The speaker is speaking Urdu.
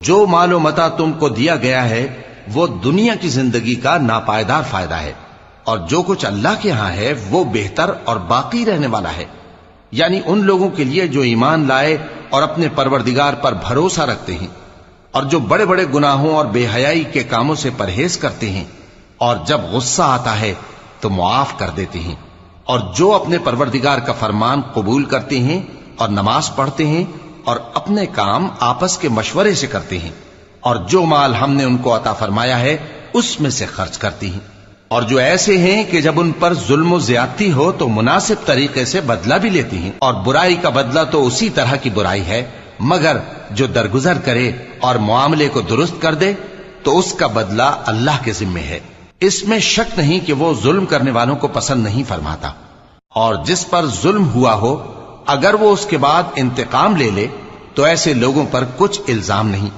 جو مال و متا تم کو دیا گیا ہے وہ دنیا کی زندگی کا ناپائیدار فائدہ ہے، اور جو کچھ اللہ کے ہاں ہے وہ بہتر اور باقی رہنے والا ہے، یعنی ان لوگوں کے لیے جو ایمان لائے اور اپنے پروردگار پر بھروسہ رکھتے ہیں، اور جو بڑے بڑے گناہوں اور بے حیائی کے کاموں سے پرہیز کرتے ہیں، اور جب غصہ آتا ہے تو معاف کر دیتے ہیں، اور جو اپنے پروردگار کا فرمان قبول کرتے ہیں اور نماز پڑھتے ہیں اور اپنے کام آپس کے مشورے سے کرتے ہیں، اور جو مال ہم نے ان کو عطا فرمایا ہے اس میں سے خرچ کرتی ہیں، اور جو ایسے ہیں کہ جب ان پر ظلم و زیادتی ہو تو مناسب طریقے سے بدلہ بھی لیتی ہیں، اور برائی کا بدلہ تو اسی طرح کی برائی ہے، مگر جو درگزر کرے اور معاملے کو درست کر دے تو اس کا بدلہ اللہ کے ذمے ہے۔ اس میں شک نہیں کہ وہ ظلم کرنے والوں کو پسند نہیں فرماتا، اور جس پر ظلم ہوا ہو اگر وہ اس کے بعد انتقام لے لے تو ایسے لوگوں پر کچھ الزام نہیں۔